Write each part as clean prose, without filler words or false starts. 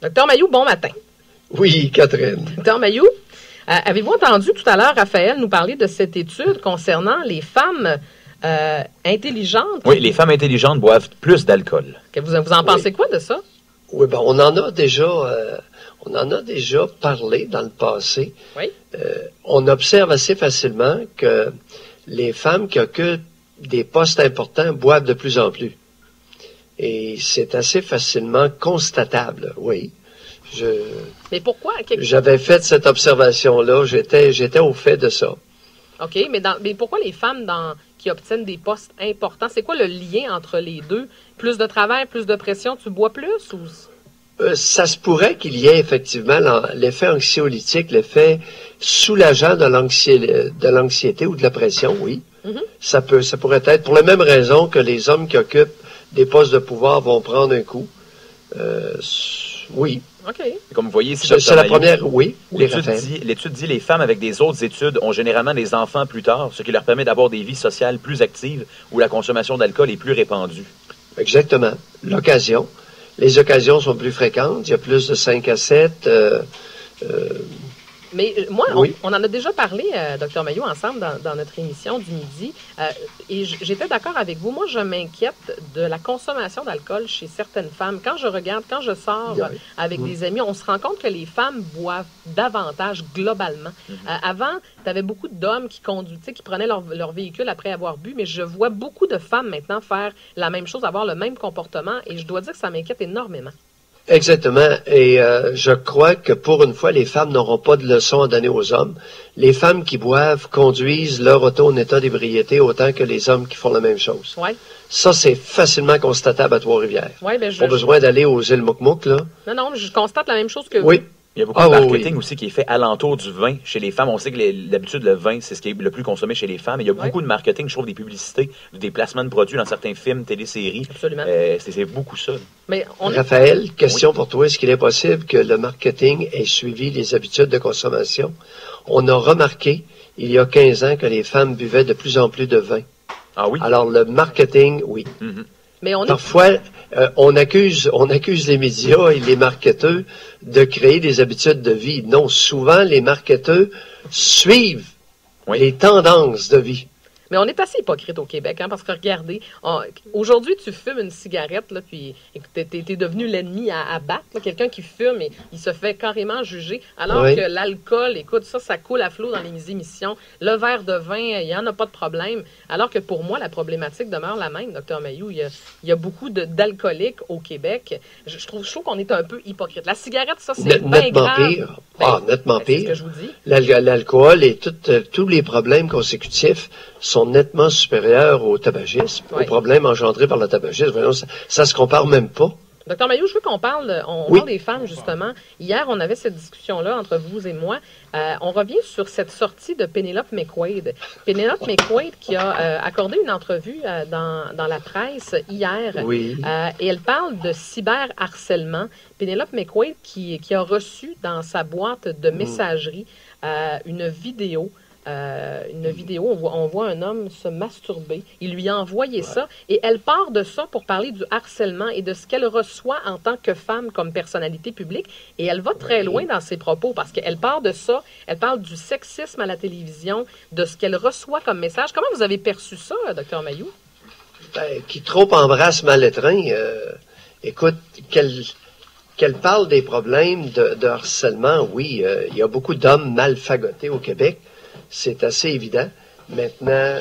Docteur Mailloux, bon matin. Oui, Catherine. Docteur Mailloux, avez-vous entendu tout à l'heure Raphaël nous parler de cette étude concernant les femmes intelligentes? Oui, les femmes intelligentes boivent plus d'alcool. Vous en pensez quoi de ça? Oui, ben on en a déjà parlé dans le passé. Oui. On observe assez facilement que les femmes qui occupent des postes importants boivent de plus en plus. Et c'est assez facilement constatable, oui. Mais pourquoi? J'avais fait cette observation-là, j'étais au fait de ça. OK, mais pourquoi les femmes qui obtiennent des postes importants, c'est quoi le lien entre les deux? Plus de travail, plus de pression, tu bois plus ou... Ça se pourrait qu'il y ait effectivement l'effet anxiolytique, l'effet soulageant de l'anxiété ou de la pression, oui. Mm-hmm. Ça pourrait être pour la même raison que les hommes qui occupent des postes de pouvoir vont prendre un coup. Oui. OK. Comme vous voyez, c'est la première, oui. L'étude dit les femmes avec des autres études ont généralement des enfants plus tard, ce qui leur permet d'avoir des vies sociales plus actives où la consommation d'alcool est plus répandue. Exactement. L'occasion. Les occasions sont plus fréquentes. Il y a plus de 5 à 7. Mais moi, oui. on en a déjà parlé, Dr Mailloux, ensemble dans notre émission du midi. Et j'étais d'accord avec vous. Moi, je m'inquiète de la consommation d'alcool chez certaines femmes. Quand je sors avec des amis, on se rend compte que les femmes boivent davantage globalement. Avant, tu avais beaucoup d'hommes qui conduisaient, qui prenaient leur véhicule après avoir bu, mais je vois beaucoup de femmes maintenant faire la même chose, avoir le même comportement. Et je dois dire que ça m'inquiète énormément. Exactement. Et je crois que pour une fois, les femmes n'auront pas de leçons à donner aux hommes. Les femmes qui boivent conduisent leur auto en état d'ébriété autant que les hommes qui font la même chose. Ouais. Ça, c'est facilement constatable à Trois-Rivières. Ouais, pas besoin d'aller aux îles Moukmouk, là. Non, je constate la même chose que vous. Oui. Il y a beaucoup de marketing aussi qui est fait alentour du vin chez les femmes. On sait que d'habitude, le vin, c'est ce qui est le plus consommé chez les femmes. Et il y a beaucoup de marketing, je trouve, des publicités, des placements de produits dans certains films, téléséries. Absolument. C'est beaucoup ça. Mais Raphaël, question pour toi. Est-ce qu'il est possible que le marketing ait suivi les habitudes de consommation? On a remarqué, il y a 15 ans, que les femmes buvaient de plus en plus de vin. Ah oui? Alors, le marketing, oui. Mm-hmm. Mais parfois, on accuse les médias et les marketeurs de créer des habitudes de vie. Non, souvent, les marketeurs suivent les tendances de vie. Mais on est assez hypocrite au Québec, hein, parce que regardez, aujourd'hui, tu fumes une cigarette, là, puis t'es devenu l'ennemi à battre. Quelqu'un qui fume, et il se fait carrément juger, alors que l'alcool, écoute, ça coule à flot dans les émissions. Le verre de vin, il n'y en a pas de problème. Alors que pour moi, la problématique demeure la même, Dr Mailloux. Il y a beaucoup d'alcooliques au Québec. Je trouve qu'on est un peu hypocrite. La cigarette, ça, c'est bien grave. Pire. Nettement pire. C'est ce que je vous dis. L'alcool et tous les problèmes consécutifs sont nettement supérieurs au tabagisme, aux problèmes engendrés par le tabagisme. Voyons, ça se compare même pas. Docteur Mailloux, je veux qu'on parle des femmes, justement. Hier, on avait cette discussion-là entre vous et moi. On revient sur cette sortie de Penelope McQuaid. Penelope McQuaid qui a accordé une entrevue dans la presse hier. Oui. Et elle parle de cyberharcèlement. Penelope McQuaid qui a reçu dans sa boîte de messagerie une vidéo. On voit un homme se masturber. Il lui a envoyé ça et elle part de ça pour parler du harcèlement et de ce qu'elle reçoit en tant que femme comme personnalité publique. Et elle va très loin dans ses propos parce qu'elle part de ça, elle parle du sexisme à la télévision, de ce qu'elle reçoit comme message. Comment vous avez perçu ça, Dr Mailloux? Qui trop embrasse mal étreint. Écoute, qu'elle parle des problèmes de harcèlement, oui, il y a beaucoup d'hommes mal fagotés au Québec. C'est assez évident. Maintenant,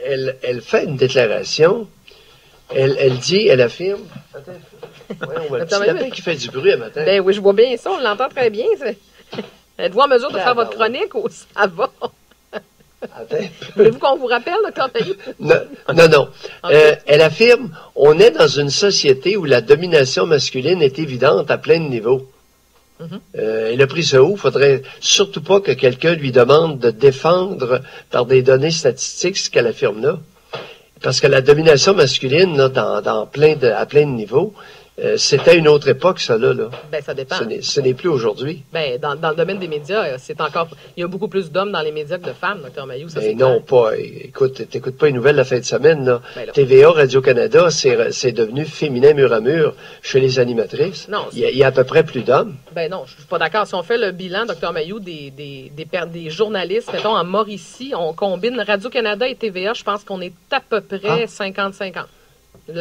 elle fait une déclaration. Elle affirme. Attends, on a un petit lapin qui fait du bruit à matin. Ben oui, je vois bien ça, on l'entend très bien. Êtes-vous en mesure de faire votre chronique ou ça va? Attends. Voulez-vous qu'on vous rappelle, Dr. Mailloux? Non. Okay. Elle affirme, on est dans une société où la domination masculine est évidente à plein de niveaux. Elle a pris ça où? Il faudrait surtout pas que quelqu'un lui demande de défendre par des données statistiques ce qu'elle affirme là. Parce que la domination masculine, là, à plein de niveaux, C'était une autre époque, ça, là. Ben, ça dépend. Ce n'est plus aujourd'hui. Ben, dans le domaine des médias, il y a beaucoup plus d'hommes dans les médias que de femmes, Dr Mailloux, ça c'est non, clair. pas. Écoute, t'écoutes pas les nouvelles la fin de semaine, là. Ben là. TVA, Radio-Canada, c'est devenu féminin mur à mur chez les animatrices. Non, il y a à peu près plus d'hommes. Ben non, je suis pas d'accord. Si on fait le bilan, Dr Mailloux, des journalistes, mettons, en Mauricie, on combine Radio-Canada et TVA, je pense qu'on est à peu près 50-50.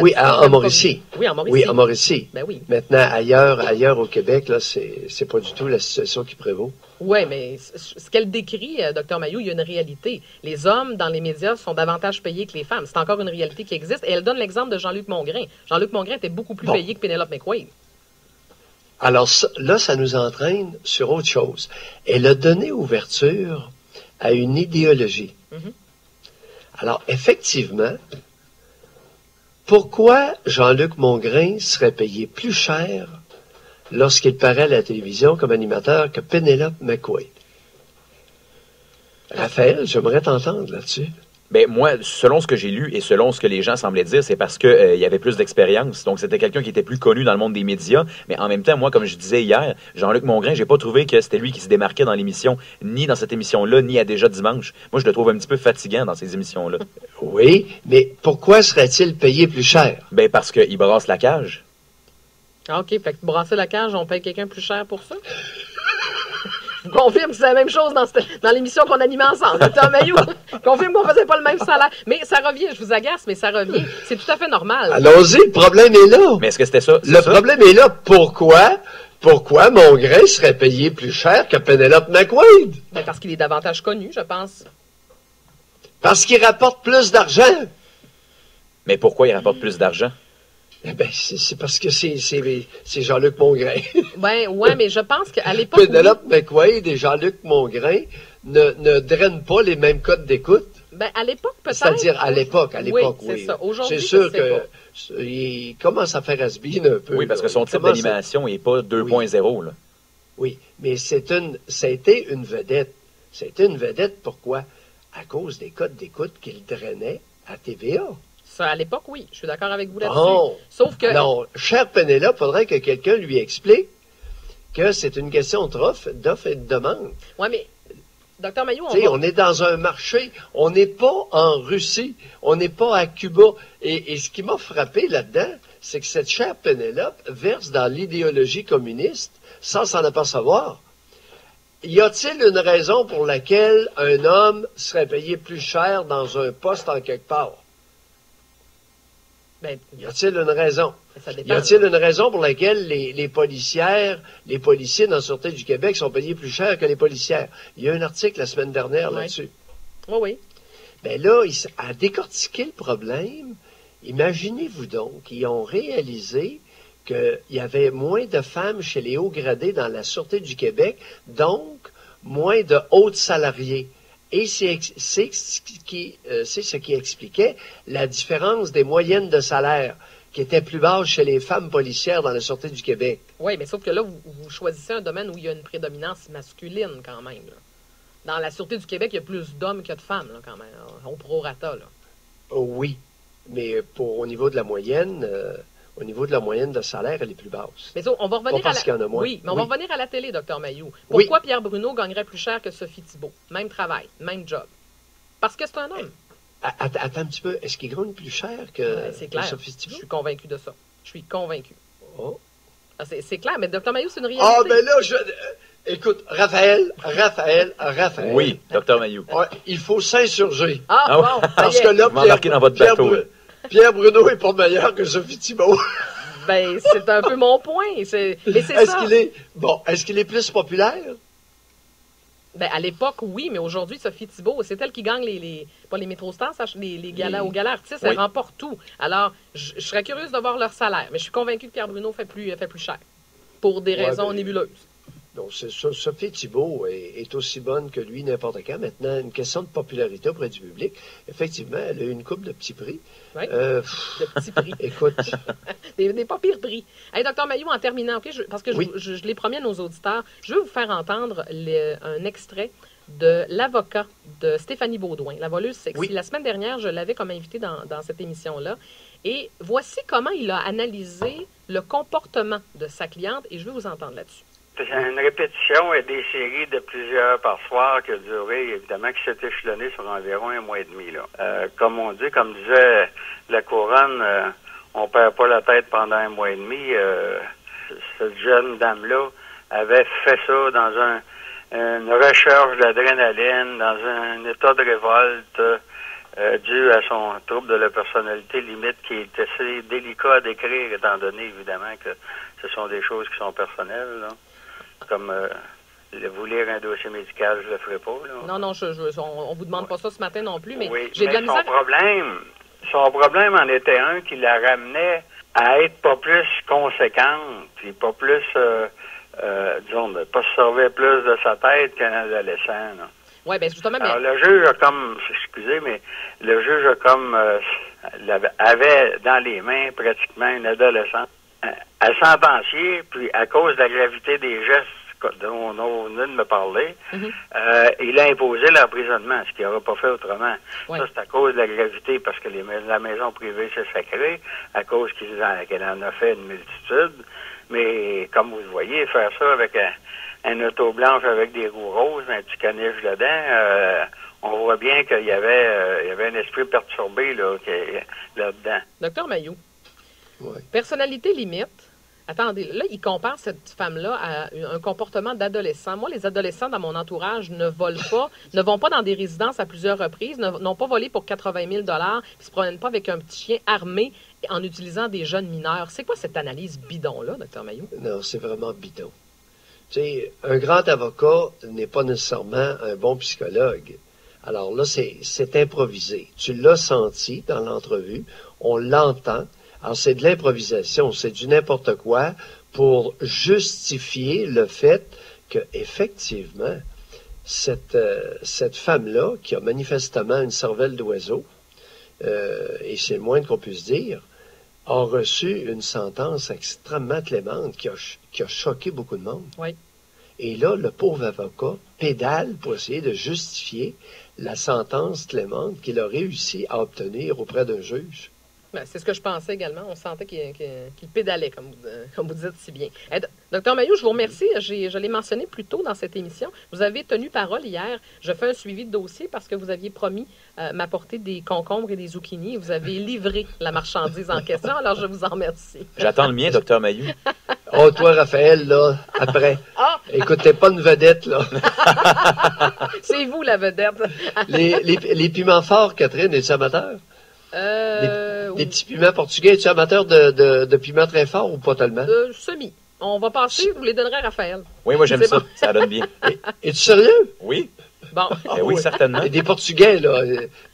Oui, en Mauricie. Oui, en Mauricie. Oui, en Mauricie. Ben oui. Maintenant, ailleurs au Québec, là, c'est pas du tout la situation qui prévaut. Oui, mais ce qu'elle décrit, Dr Mailloux, il y a une réalité. Les hommes dans les médias sont davantage payés que les femmes. C'est encore une réalité qui existe. Et elle donne l'exemple de Jean-Luc Mongrain. Jean-Luc Mongrain était beaucoup plus payé que Penelope McQuaid. Alors là, ça nous entraîne sur autre chose. Elle a donné ouverture à une idéologie. Mm-hmm. Alors, effectivement, pourquoi Jean-Luc Mongrain serait payé plus cher lorsqu'il paraît à la télévision comme animateur que Penelope McQuaid? Raphaël, j'aimerais t'entendre là-dessus. Ben moi, selon ce que j'ai lu et selon ce que les gens semblaient dire, c'est parce que il y avait plus d'expérience. Donc c'était quelqu'un qui était plus connu dans le monde des médias. Mais en même temps, moi, comme je disais hier, Jean-Luc Mongrain, j'ai pas trouvé que c'était lui qui se démarquait dans l'émission, ni dans cette émission-là, ni à Déjà Dimanche. Moi, je le trouve un petit peu fatigant dans ces émissions-là. Oui, mais pourquoi serait-il payé plus cher? Ben parce qu'il brasse la cage. Ah, OK, fait que brasser la cage, on paye quelqu'un plus cher pour ça? Je vous confirme que c'est la même chose dans l'émission qu'on animait ensemble. Dr Mailloux confirme qu'on faisait pas le même salaire. Mais ça revient, je vous agace, mais ça revient. C'est tout à fait normal. Allons-y, le problème est là. Mais est-ce que c'était ça? Le problème est là. Pourquoi Mongrain serait payé plus cher que Penelope McQuaid? Ben parce qu'il est davantage connu, je pense. Parce qu'il rapporte plus d'argent. Mais pourquoi il rapporte plus d'argent? Eh ben, c'est parce que c'est Jean-Luc Mongrain. Ben, ouais, mais je pense qu'à l'époque. Penelope McQuaid et Jean-Luc Mongrain ne drainent pas les mêmes codes d'écoute. Ben, à l'époque, peut-être. C'est-à-dire, à l'époque, oui. C'est ça. Aujourd'hui, c'est sûr qu'il commence à faire has-been un peu. Oui, parce que son type d'animation n'est pas 2.0, là. Oui, mais ça a été une vedette. Ça a été une vedette, pourquoi? À cause des codes d'écoute qu'il drainait à TVA. Ça, à l'époque, oui. Je suis d'accord avec vous là-dessus. Oh, sauf que. Non, chère Penelope, il faudrait que quelqu'un lui explique que c'est une question d'offre et de demande. Oui, mais, Dr Mailloux, on est dans un marché, on n'est pas en Russie, on n'est pas à Cuba. Et ce qui m'a frappé là-dedans, c'est que cette chère Penelope verse dans l'idéologie communiste sans s'en apercevoir. Y a-t-il une raison pour laquelle un homme serait payé plus cher dans un poste en quelque part? Ben, y a-t-il une raison? Ça dépend, y a-t-il une raison pour laquelle les policiers dans la Sûreté du Québec sont payés plus cher que les policières? Il y a un article la semaine dernière là-dessus. Oui. Ben là, à décortiquer le problème, imaginez-vous donc, ils ont réalisé qu'il y avait moins de femmes chez les hauts gradés dans la Sûreté du Québec, donc moins de hautes salariés. Et c'est ce qui expliquait la différence des moyennes de salaire, qui étaient plus basses chez les femmes policières dans la Sûreté du Québec. Oui, mais sauf que là, vous choisissez un domaine où il y a une prédominance masculine quand même. Là. Dans la Sûreté du Québec, il y a plus d'hommes que de femmes là, quand même, au prorata. Là. Oui, mais au niveau de la moyenne... Au niveau de la moyenne de salaire, elle est plus basse. Mais ça, on va revenir pas parce qu'il y en a moins. Oui, mais on va revenir à la télé, Dr Mailloux. Pourquoi Pierre Bruno gagnerait plus cher que Sophie Thibault? Même travail, même job. Parce que c'est un homme. Attends un petit peu. Est-ce qu'il gagne plus cher que Sophie Thibault? Je suis convaincu de ça. Je suis convaincu. Oh. C'est clair, mais Dr Mailloux, c'est une réalité. Ah, ben là, écoute, Raphaël. Oui, Dr Mailloux. Il faut s'insurger. Ah, bon. Parce que là, vous m'embarquez dans votre bateau. Pierre Bruno est pas meilleur que Sophie Thibault. Ben, c'est un peu mon point. Mais c'est ça. Est-ce qu'il est plus populaire? Ben, à l'époque, oui, mais aujourd'hui, Sophie Thibault, c'est elle qui gagne pas les MétroStars, les galas, au gala artistes, elle remporte tout. Alors, je serais curieuse de voir leur salaire, mais je suis convaincue que Pierre Bruno fait plus cher, pour des raisons nébuleuses. Donc, c'est ça. Sophie Thibault est aussi bonne que lui n'importe quand. Maintenant, une question de popularité auprès du public. Effectivement, elle a eu une coupe de petits prix. Oui, de petits prix. Écoute. des pas pires prix. Hey, Dr Mailloux, en terminant, parce que je l'ai promis à nos auditeurs, je veux vous faire entendre un extrait de l'avocat de Stéphanie Baudouin, la voleuse sexy. Oui. La semaine dernière, je l'avais comme invité dans cette émission-là. Et voici comment il a analysé le comportement de sa cliente, et je veux vous entendre là-dessus. C'est une répétition et des séries de plusieurs par soir qui a duré, évidemment, qui s'est échelonnée sur environ 1 mois et demi. Là. Comme disait la couronne, on perd pas la tête pendant 1 mois et demi. Cette jeune dame-là avait fait ça dans une recherche d'adrénaline, dans un état de révolte dû à son trouble de la personnalité limite qui est assez délicat à décrire, étant donné, évidemment, que ce sont des choses qui sont personnelles, là. Comme vous lire un dossier médical, je le ferai pas. Là. Non, on vous demande pas ça ce matin non plus, mais oui, j'ai de la misère. Son problème en était un qui la ramenait à être pas plus conséquente, puis pas plus, disons, de pas se servir plus de sa tête qu'un adolescent. Oui, bien justement, mais... Alors, le juge a avait dans les mains pratiquement une adolescente à sentencier, puis à cause de la gravité des gestes dont on venait de me parler, il a imposé l'emprisonnement, ce qu'il n'aurait pas fait autrement. Oui. Ça, c'est à cause de la gravité, parce que la maison privée, c'est sacré, à cause qu'elle en a fait une multitude. Mais, comme vous le voyez, faire ça avec un auto blanche avec des roues roses, un petit caniche dedans, on voit bien qu'il y avait un esprit perturbé là-dedans. Docteur Mailloux, Ouais. personnalité limite. Attendez, là, il compare cette femme-là à un comportement d'adolescent. Moi, les adolescents dans mon entourage ne volent pas, ne vont pas dans des résidences à plusieurs reprises, n'ont pas volé pour 80 000 puis se promènent pas avec un petit chien armé en utilisant des jeunes mineurs. C'est quoi cette analyse bidon-là, docteur Mailloux? Non, c'est vraiment bidon. Tu sais, un grand avocat n'est pas nécessairement un bon psychologue. Alors là, c'est improvisé. Tu l'as senti dans l'entrevue, on l'entend. Alors, c'est de l'improvisation, c'est du n'importe quoi pour justifier le fait que, effectivement, cette femme-là, qui a manifestement une cervelle d'oiseau, et c'est le moins qu'on puisse dire, a reçu une sentence extrêmement clémente qui a choqué beaucoup de monde. Oui. Et là, le pauvre avocat pédale pour essayer de justifier la sentence clémente qu'il a réussi à obtenir auprès d'un juge. Ben, c'est ce que je pensais également. On sentait qu'il pédalait, comme vous dites si bien. Docteur Mailloux, je vous remercie. Je l'ai mentionné plus tôt dans cette émission. Vous avez tenu parole hier. Je fais un suivi de dossier parce que vous aviez promis m'apporter des concombres et des zucchinis. Vous avez livré la marchandise en question, alors je vous en remercie. J'attends le mien, docteur Mailloux. Oh, toi, Raphaël, là, après. Ah! Écoute, t'es pas une vedette, là. C'est vous, la vedette. les piments forts, Catherine, es-tu amateur? Des petits piments portugais, es-tu amateur de piments très forts ou pas tellement? Semi. On va passer, vous les donnerez à Raphaël. Oui, moi j'aime C'est ça. bon. Ça donne bien. Es-tu sérieux? Oui. Bon. Eh oui, certainement. Et des Portugais, là.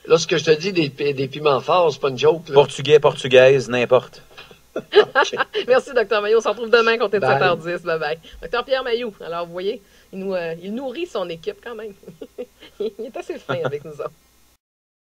Lorsque je te dis des piments forts, c'est pas une joke, là. Portugais, portugaise, n'importe. Merci, Dr. Mailloux. On se retrouve demain, comptez de Bye. 7h10. Bye-bye. Dr. Pierre Mailloux, alors vous voyez, il nourrit son équipe quand même. Il est assez fin avec nous autres.